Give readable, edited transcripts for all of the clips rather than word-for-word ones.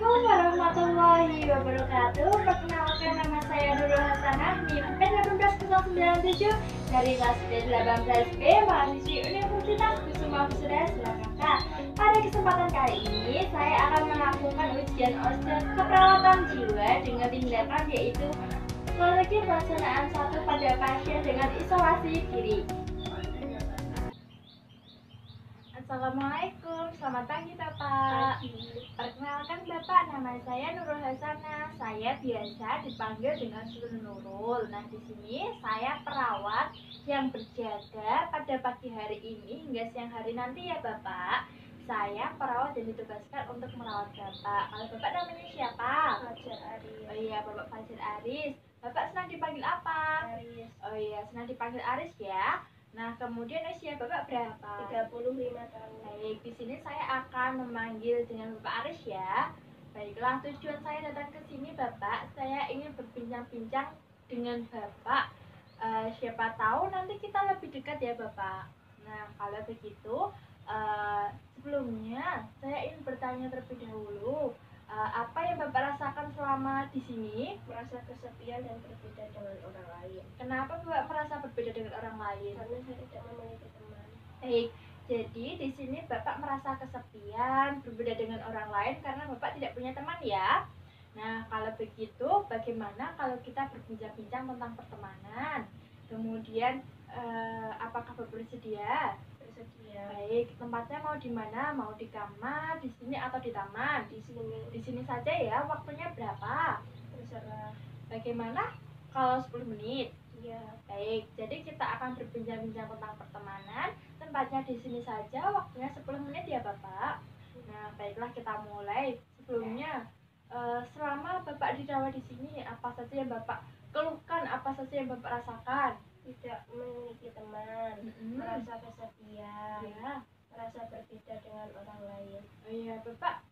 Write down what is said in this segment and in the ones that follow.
Assalamualaikum warahmatullahi wabarakatuh. Perkenalkan, nama saya Nurul Hasanah, NIM N18097 dari kelas D18B, mahasiswi Universitas Kusuma Wisuda Surakarta. Pada kesempatan kali ini, saya akan melakukan ujian OSCE keperawatan jiwa dengan tindakan yaitu strategi pelaksanaan 1 pada pasien dengan isolasi diri. Assalamualaikum, selamat pagi Bapak. Perkenalkan Bapak, nama saya Nurul Hasanah. Saya biasa dipanggil dengan Sun Nurul. Nah, di sini saya perawat yang berjaga pada pagi hari ini hingga siang hari nanti ya Bapak. Saya perawat dan ditugaskan untuk merawat Bapak. Kalau Bapak namanya siapa? Fajar Aris. Oh iya, Bapak Fajar Aris. Bapak senang dipanggil apa? Aris. Oh iya, senang dipanggil Aris ya. Nah, kemudian usia Bapak berapa? 35 tahun. Baik, di sini saya akan memanggil dengan Bapak Aris ya. Baiklah, tujuan saya datang ke sini Bapak, saya ingin berbincang-bincang dengan Bapak. Siapa tahu nanti kita lebih dekat ya Bapak. Nah, kalau begitu, sebelumnya saya ingin bertanya terlebih dahulu. Apa yang Bapak rasakan selama di sini? Merasa kesepian dan berbeda dengan orang lain. Kenapa Bapak merasa berbeda dengan orang lain? Karena saya tidak memiliki teman. Baik, jadi di sini Bapak merasa kesepian, berbeda dengan orang lain karena Bapak tidak punya teman ya. Nah, kalau begitu bagaimana kalau kita berbincang-bincang tentang pertemanan? Kemudian, apakah Bapak bersedia? Bersedia. Baik, tempatnya mau di mana? Mau di kamar, di sini atau di taman? Di sini. Di sini saja ya. Waktunya berapa? Terserah. Bagaimana kalau 10 menit? Iya. Baik, jadi kita akan berbincang-bincang tentang pertemanan. Tempatnya di sini saja, waktunya 10 menit ya Bapak. Nah, baiklah kita mulai. Sebelumnya, selama Bapak dirawat di sini, apa saja yang Bapak keluhkan, apa saja yang Bapak rasakan? Tidak memiliki teman. Merasa kesepian. Ya. Merasa berbeda dengan orang lain. Oh iya, Bapak,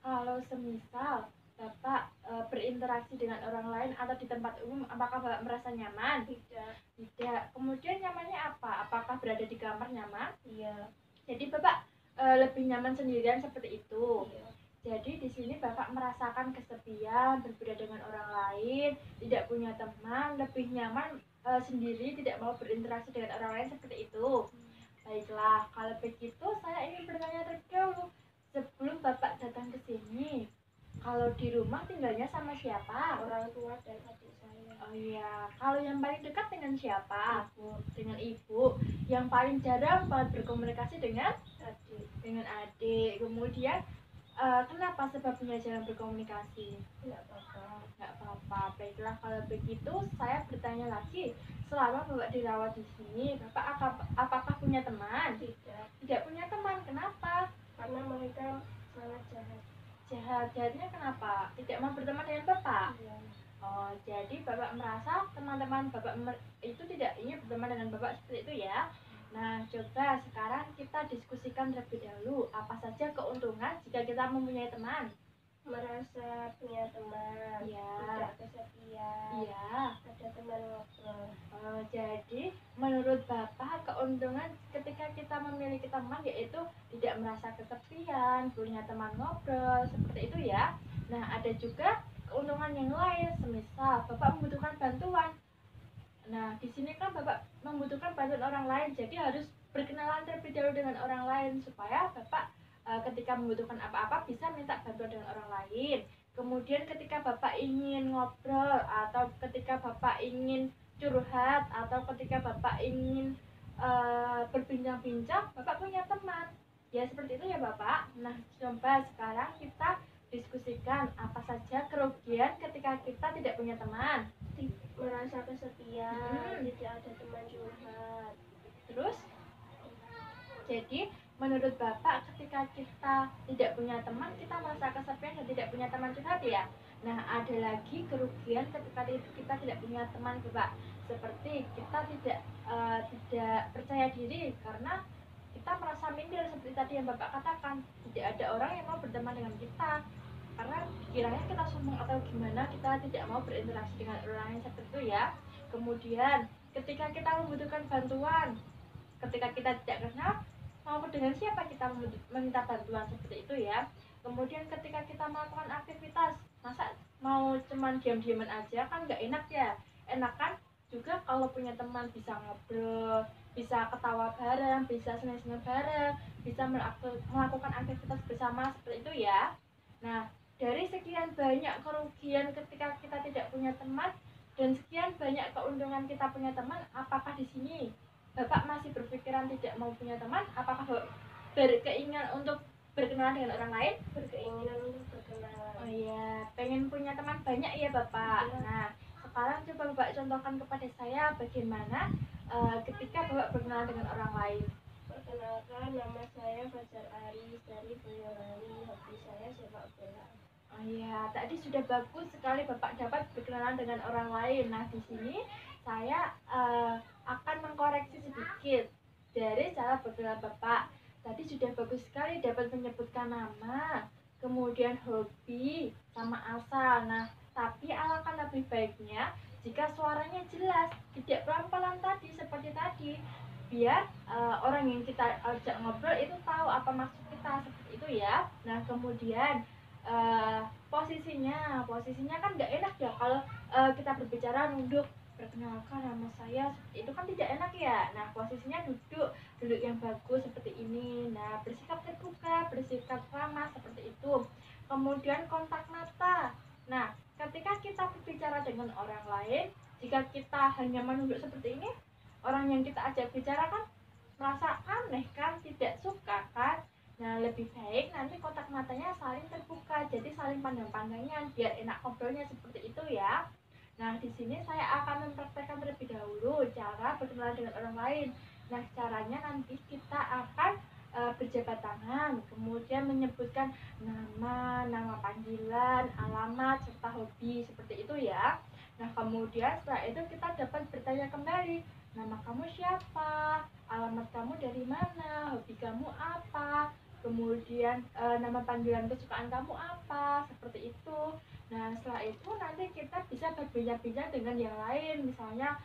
kalau semisal Bapak berinteraksi dengan orang lain atau di tempat umum, apakah Bapak merasa nyaman? Tidak. Tidak. Kemudian nyamannya apa? Apakah berada di kamar nyaman? Iya. Jadi Bapak lebih nyaman sendirian seperti itu. Iya. Jadi di sini Bapak merasakan kesepian, berbeda dengan orang lain, tidak punya teman, lebih nyaman sendiri, tidak mau berinteraksi dengan orang lain seperti itu. Baiklah, kalau begitu saya ingin bertanya terlebih dahulu. Sebelum Bapak datang ke sini, kalau di rumah tinggalnya sama siapa? Orang tua dan adik saya. Oh iya, kalau yang paling dekat dengan siapa? Ibu. Dengan ibu. Yang paling jarang banget berkomunikasi dengan Adik. adik. Kemudian kenapa sebabnya jarang berkomunikasi? Tidak apa-apa. Nggak apa-apa. Baiklah, kalau begitu saya bertanya lagi. Selama Bapak dirawat di sini, Bapak apakah punya teman? Tidak. Tidak punya teman. Kenapa? Karena mereka sangat jahat. Jahatnya kenapa? Tidak mau berteman dengan Bapak? Iya. Oh, jadi Bapak merasa teman-teman Bapak itu tidak ingin berteman dengan Bapak seperti itu ya? Nah, coba sekarang kita diskusikan terlebih dahulu apa saja keuntungan jika kita mempunyai teman. Merasa punya teman. Iya. Tidak kesepian. Iya. Ada teman ngobrol. Oh, jadi menurut Bapak keuntungan ketika kita memiliki teman yaitu tidak merasa kesepian, punya teman ngobrol, seperti itu ya. Nah, ada juga keuntungan yang lain, semisal Bapak membutuhkan bantuan. Nah, di sini kan Bapak membutuhkan bantuan orang lain, jadi harus berkenalan terlebih dahulu dengan orang lain supaya Bapak ketika membutuhkan apa-apa bisa minta bantuan dengan orang lain. Kemudian ketika Bapak ingin ngobrol atau ketika Bapak ingin curhat atau ketika Bapak ingin berbincang-bincang, Bapak punya teman. Ya seperti itu ya Bapak. Nah, coba sekarang kita diskusikan apa saja kerugian ketika kita tidak punya teman. Merasa kesepian. Tidak ada teman curhat. Terus, jadi menurut Bapak ketika kita tidak punya teman, kita merasa kesepian dan tidak punya teman curhat ya. Nah, ada lagi kerugian ketika kita tidak punya teman Bapak. Seperti kita tidak percaya diri karena kita merasa minder seperti tadi yang Bapak katakan. Tidak ada orang yang mau berteman dengan kita. Karena kiranya kita sombong atau gimana, kita tidak mau berinteraksi dengan orang lain seperti itu ya. Kemudian ketika kita membutuhkan bantuan, ketika kita tidak kenal mau dengan siapa kita meminta bantuan seperti itu ya. Kemudian ketika kita melakukan aktivitas, masa mau cuman diam-diaman aja kan nggak enak ya. Enak kan juga kalau punya teman, bisa ngobrol, bisa ketawa bareng, bisa senang-senang bareng, bisa melakukan aktivitas bersama seperti itu ya. Nah, dari sekian banyak kerugian ketika kita tidak punya teman dan sekian banyak keuntungan kita punya teman, apakah di sini Bapak masih berpikiran tidak mau punya teman? Apakah berkeinginan untuk berkenalan dengan orang lain? Berkeinginan untuk berkenalan. Oh iya, pengen punya teman banyak ya Bapak. Iya. Nah, sekarang coba Bapak contohkan kepada saya bagaimana ketika Bapak berkenalan dengan orang lain. Perkenalkan, nama saya Fajar Aris dari Boyolali. Hobi saya sepak bola. Oh iya, tadi sudah bagus sekali Bapak dapat berkenalan dengan orang lain. Nah, di sini saya akan mengkoreksi sedikit dari cara berkenalan Bapak. Tadi sudah bagus sekali dapat menyebutkan nama, kemudian hobi, sama asal. Nah, tapi alangkah lebih baiknya jika suaranya jelas, tidak pelan-pelan tadi seperti tadi. Biar orang yang kita ajak ngobrol itu tahu apa maksud kita, seperti itu ya. Nah, kemudian posisinya kan nggak enak ya kalau kita berbicara nunduk, perkenalkan nama saya, itu kan tidak enak ya. Nah, posisinya duduk yang bagus seperti ini. Nah, bersikap terbuka, bersikap ramah seperti itu. Kemudian kontak mata. Nah, ketika kita berbicara dengan orang lain, jika kita hanya menunduk seperti ini, orang yang kita ajak bicara kan merasa aneh kan, tidak suka kan. Nah, lebih baik nanti kontak matanya saling terbuka, jadi saling pandang-pandangan biar enak ngobrolnya seperti itu ya. Nah, di sini saya akan mempraktekkan terlebih dahulu cara berkenalan dengan orang lain. Nah, caranya nanti kita akan berjabat tangan, kemudian menyebutkan nama panggilan, alamat, serta hobi, seperti itu ya. Nah, kemudian setelah itu kita dapat bertanya kembali, nama kamu siapa, alamat kamu dari mana, hobi kamu apa, kemudian nama panggilan kesukaan kamu apa, seperti itu. Nah, setelah itu nanti kita bisa berbincang-bincang dengan yang lain, misalnya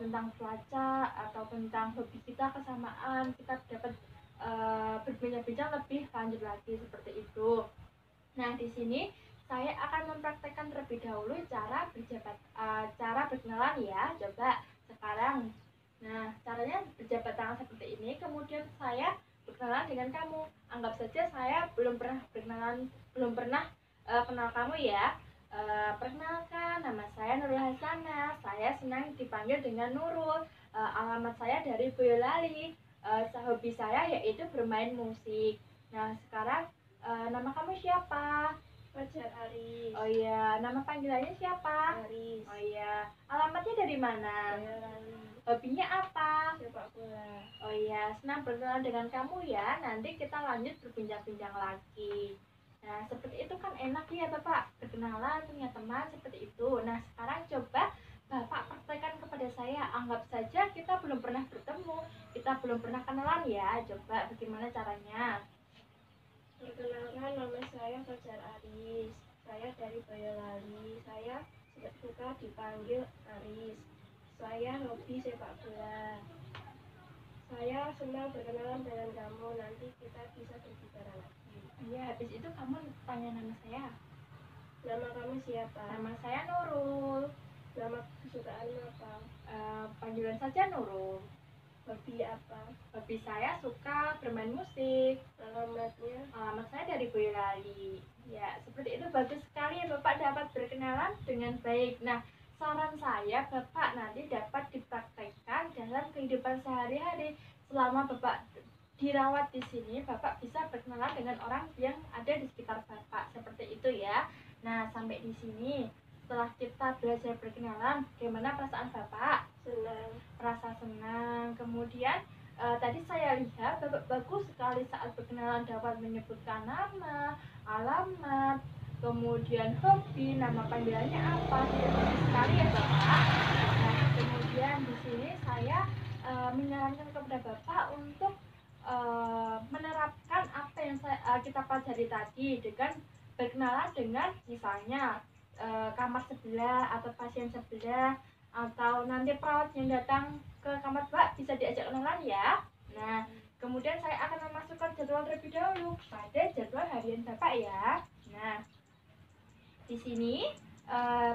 tentang cuaca atau tentang hobi kita kesamaan, kita dapat berbincang-bincang lebih lanjut lagi seperti itu. Nah, di sini saya akan mempraktekkan terlebih dahulu cara berkenalan ya. Coba sekarang. Nah, caranya berjabat tangan seperti ini, kemudian saya berkenalan dengan kamu. Anggap saja saya belum pernah kenal kamu ya. Perkenalkan, nama saya Nurul Hasanah. Saya senang dipanggil dengan Nurul. Alamat saya dari Boyolali. Hobi saya yaitu bermain musik. Nah, sekarang nama kamu siapa? Fajar Aris. Oh iya, nama panggilannya siapa? Aris. Oh iya, alamatnya dari mana? Boyolali. Hobinya apa? Sepak bola. Oh iya, senang berkenalan dengan kamu ya. Nanti kita lanjut berbincang-bincang lagi. Nah, seperti itu kan enak ya Bapak, berkenalan, punya teman seperti itu. Nah, sekarang coba Bapak praktekkan kepada saya. Anggap saja kita belum pernah bertemu, kita belum pernah kenalan ya. Coba bagaimana caranya? Perkenalkan, nama saya Fajar Aris. Saya dari Boyolali. Saya suka dipanggil Aris. Saya hobi sepak bola. Saya senang berkenalan dengan kamu. Nanti kita bisa berbicara lagi. Iya, habis itu kamu tanya nama saya. Nama kamu siapa? Nama saya Nurul. Nama kesukaanmu apa? Panggilan saja Nurul. Hobi apa? Hobi saya suka bermain musik. Alamatnya? Alamat saya dari Boyolali. Ya, seperti itu bagus sekali ya Bapak dapat berkenalan dengan baik. Nah, saran saya Bapak nanti dapat dipraktekkan dalam kehidupan sehari-hari. Selama Bapak dirawat di sini, Bapak bisa berkenalan dengan orang yang ada di sekitar Bapak. Seperti itu ya. Nah, sampai di sini. Setelah kita belajar berkenalan, bagaimana perasaan Bapak? Senang. Rasa senang. Kemudian tadi saya lihat Bapak bagus sekali saat berkenalan dapat menyebutkan nama, alamat, kemudian hobi, nama panggilannya apa. Sudah bagus sekali ya Bapak. Nah, kemudian di sini saya menyarankan kepada Bapak untuk menerapkan apa yang kita pelajari tadi dengan berkenalan dengan misalnya kamar sebelah atau pasien sebelah, atau nanti perawat yang datang ke kamar Bapak bisa diajak kenalan ya. Nah, kemudian saya akan memasukkan jadwal berkenalan terlebih dahulu pada jadwal harian Bapak ya. Nah, di sini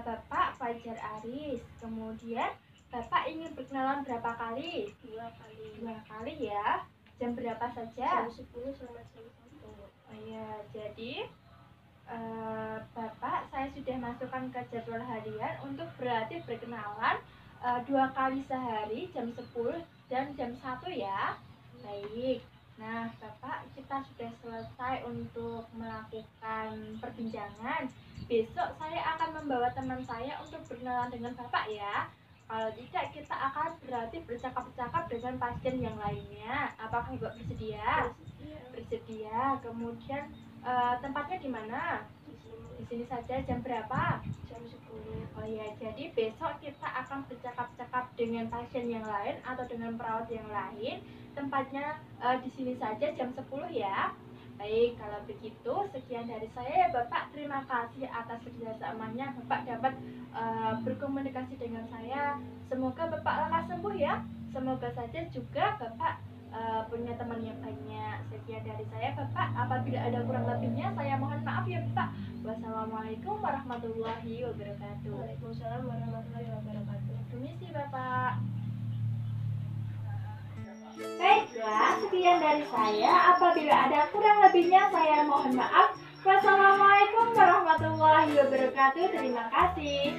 Bapak Fajar Aris. Kemudian Bapak ingin berkenalan berapa kali? 2 kali. 2 kali ya. Jam berapa saja? Jam 10 sama jam 1. Oh iya, jadi Bapak saya sudah masukkan ke jadwal harian untuk berarti berkenalan 2 kali sehari jam 10 dan jam 1 ya. Baik. Nah, Bapak, kita sudah selesai untuk melakukan perbincangan. Besok saya akan membawa teman saya untuk berkenalan dengan Bapak ya. Kalau tidak, kita akan berarti bercakap-cakap dengan pasien yang lainnya. Apakah Bapak bersedia? Bersedia. Kemudian tempatnya di mana? Di sini. Di sini saja. Jam berapa? Jam 10. Oh ya, jadi besok kita akan bercakap-cakap dengan pasien yang lain atau dengan perawat yang lain. Tempatnya di sini saja jam 10 ya. Baik, kalau begitu sekian dari saya ya Bapak. Terima kasih atas kerjasamanya. Bapak dapat berkomunikasi dengan saya. Semoga Bapak lekas sembuh ya. Semoga saja juga Bapak punya teman yang banyak. Sekian dari saya Bapak. Apabila ada kurang lebihnya saya mohon maaf ya Bapak. Wassalamualaikum warahmatullahi wabarakatuh. Waalaikumsalam warahmatullahi wabarakatuh. Permisi Bapak. Baiklah, sekian dari saya. Apabila ada kurang lebihnya saya mohon maaf. Wassalamualaikum warahmatullahi wabarakatuh. Terima kasih.